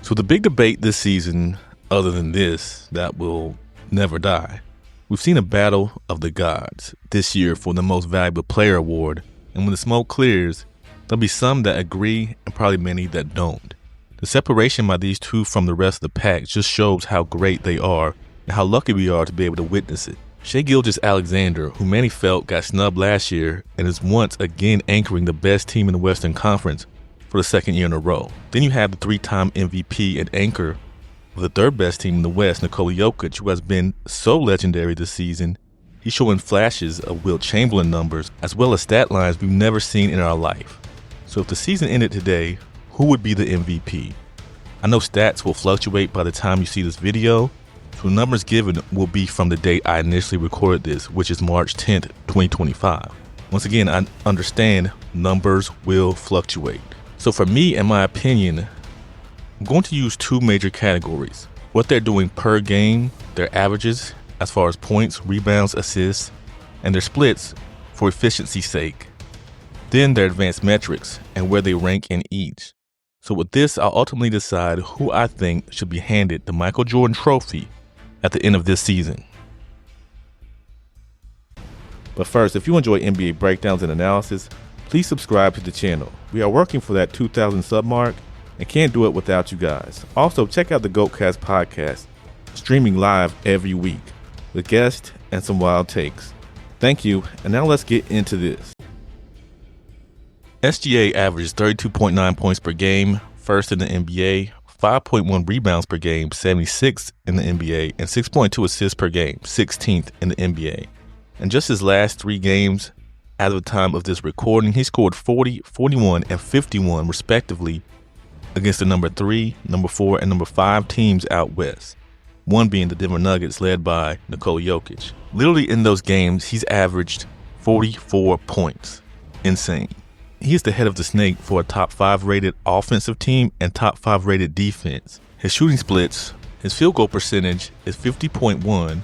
So the big debate this season, other than this, that will never die. We've seen a battle of the gods this year for the most valuable player award, and when the smoke clears, there'll be some that agree and probably many that don't. The separation by these two from the rest of the pack just shows how great they are and how lucky we are to be able to witness it. Shai Gilgeous-Alexander, who many felt got snubbed last year and is once again anchoring the best team in the Western Conference for the second year in a row. Then you have the three-time MVP and anchor of the third best team in the West, Nikola Jokic, who has been so legendary this season. He's showing flashes of Wilt Chamberlain numbers as well as stat lines we've never seen in our life. So if the season ended today, who would be the MVP? I know stats will fluctuate by the time you see this video, so the numbers given will be from the date I initially recorded this, which is March 10th, 2025. Once again, I understand numbers will fluctuate. So for me, in my opinion, I'm going to use two major categories. What they're doing per game, their averages as far as points, rebounds, assists, and their splits for efficiency's sake. Then their advanced metrics and where they rank in each. So with this, I'll ultimately decide who I think should be handed the Michael Jordan Trophy at the end of this season. But first, if you enjoy NBA breakdowns and analysis, please subscribe to the channel. We are working for that 2,000 sub mark and can't do it without you guys. Also, check out the GOATcast podcast, streaming live every week with guests and some wild takes. Thank you, and now let's get into this. SGA averages 32.9 points per game, first in the NBA, 5.1 rebounds per game, 76th in the NBA, and 6.2 assists per game, 16th in the NBA. In just his last 3 games, as of the time of this recording, he scored 40, 41, and 51 respectively against the number 3, number 4, and number 5 teams out west, one being the Denver Nuggets led by Nikola Jokic. Literally in those games, he's averaged 44 points. Insane. He is the head of the snake for a top 5 rated offensive team and top 5 rated defense. His shooting splits, his field goal percentage is 50.1,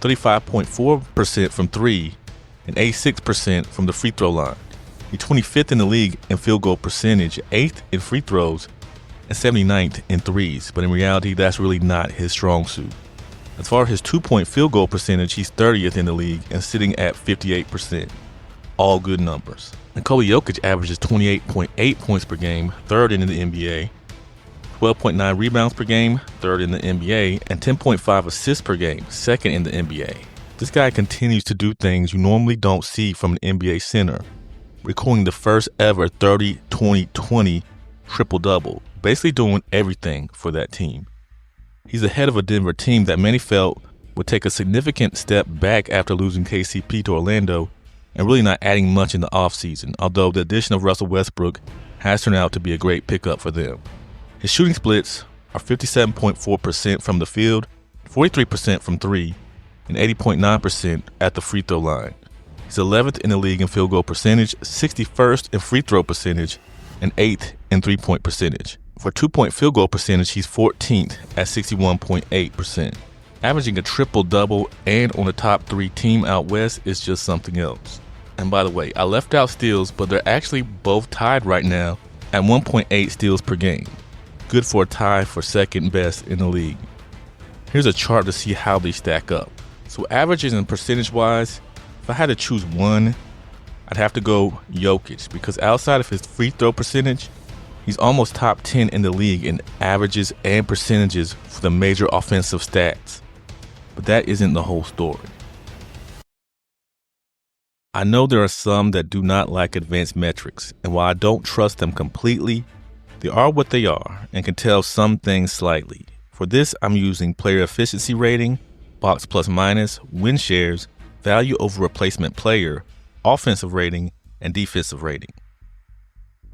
35.4% from 3, and 86% from the free throw line. He's 25th in the league in field goal percentage, 8th in free throws, and 79th in threes, but in reality, that's really not his strong suit. As far as his 2-point field goal percentage, he's 30th in the league and sitting at 58%. All good numbers. Nikola Jokic averages 28.8 points per game, 3rd in the NBA, 12.9 rebounds per game, 3rd in the NBA, and 10.5 assists per game, 2nd in the NBA. This guy continues to do things you normally don't see from an NBA center, recording the first ever 30-20-20 triple-double, basically doing everything for that team. He's ahead of a Denver team that many felt would take a significant step back after losing KCP to Orlando and really not adding much in the offseason, although the addition of Russell Westbrook has turned out to be a great pickup for them. His shooting splits are 57.4% from the field, 43% from 3, and 80.9% at the free throw line. He's 11th in the league in field goal percentage, 61st in free throw percentage, and 8th in 3-point percentage. For 2-point field goal percentage, he's 14th at 61.8%. Averaging a triple-double and on the top 3 team out west is just something else. And by the way, I left out steals, but they're actually both tied right now at 1.8 steals per game. Good for a tie for second best in the league. Here's a chart to see how they stack up. So averages and percentage-wise, if I had to choose one, I'd have to go Jokic, because outside of his free throw percentage, he's almost top 10 in the league in averages and percentages for the major offensive stats. But that isn't the whole story. I know there are some that do not like advanced metrics, and while I don't trust them completely, they are what they are and can tell some things slightly. For this, I'm using player efficiency rating, box plus minus, win shares, value over replacement player, offensive rating, and defensive rating.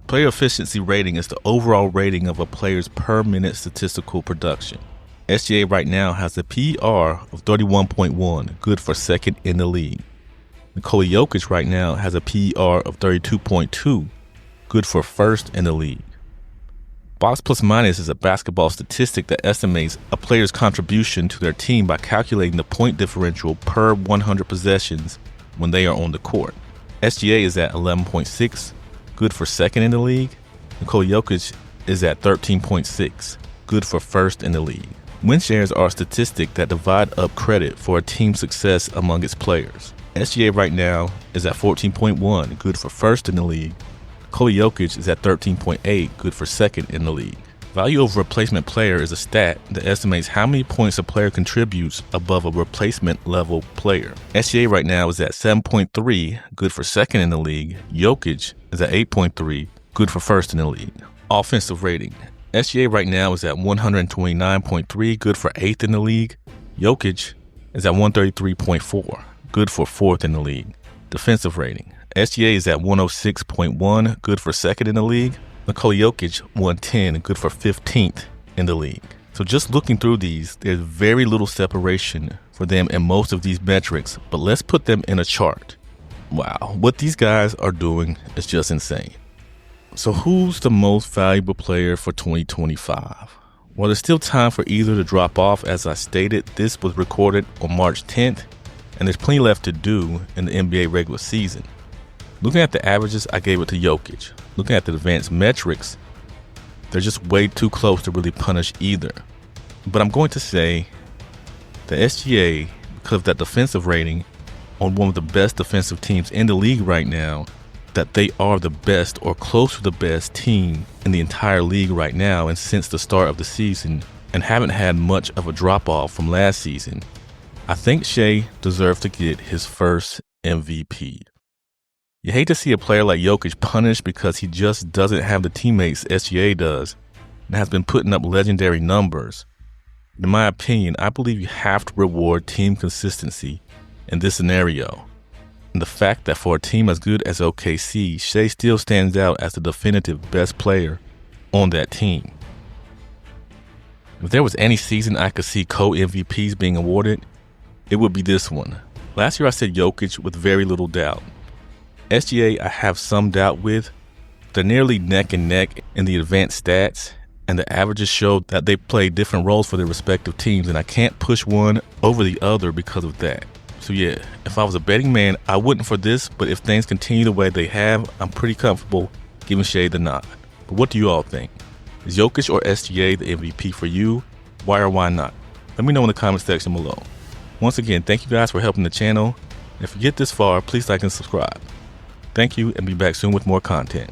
Player efficiency rating is the overall rating of a player's per minute statistical production. SGA right now has a PER of 31.1, good for second in the league. Nikola Jokic right now has a PER of 32.2, good for first in the league. Box plus minus is a basketball statistic that estimates a player's contribution to their team by calculating the point differential per 100 possessions when they are on the court. SGA is at 11.6, good for second in the league. Nikola Jokic is at 13.6, good for first in the league. Win shares are a statistic that divide up credit for a team's success among its players. SGA right now is at 14.1, good for first in the league. Nikola Jokic is at 13.8, good for second in the league. Value over replacement player is a stat that estimates how many points a player contributes above a replacement level player. SGA right now is at 7.3, good for second in the league. Jokic is at 8.3, good for first in the league. Offensive rating. SGA right now is at 129.3, good for 8th in the league. Jokic is at 133.4, good for 4th in the league. Defensive rating. SGA is at 106.1, good for 2nd in the league. Nikola Jokic, 110, good for 15th in the league. So just looking through these, there's very little separation for them in most of these metrics, but let's put them in a chart. Wow, what these guys are doing is just insane. So who's the most valuable player for 2025? Well, there's still time for either to drop off. As I stated, this was recorded on March 10th, and there's plenty left to do in the NBA regular season. Looking at the averages, I gave it to Jokic. Looking at the advanced metrics, they're just way too close to really punish either. But I'm going to say the SGA, because of that defensive rating on one of the best defensive teams in the league right now, that they are the best or close to the best team in the entire league right now and since the start of the season, and haven't had much of a drop-off from last season. I think Shai deserves to get his first MVP. You hate to see a player like Jokic punished because he just doesn't have the teammates SGA does and has been putting up legendary numbers. In my opinion, I believe you have to reward team consistency in this scenario. And the fact that for a team as good as OKC, Shai still stands out as the definitive best player on that team. If there was any season I could see co-MVPs being awarded, it would be this one. Last year I said Jokic with very little doubt. SGA I have some doubt with. They're nearly neck and neck in the advanced stats, and the averages show that they play different roles for their respective teams, and I can't push one over the other because of that. So yeah, if I was a betting man, I wouldn't for this, but if things continue the way they have, I'm pretty comfortable giving Shai the nod. But what do you all think? Is Jokic or SGA the MVP for you? Why or why not? Let me know in the comment section below. Once again, thank you guys for helping the channel. If you get this far, please like and subscribe. Thank you, and be back soon with more content.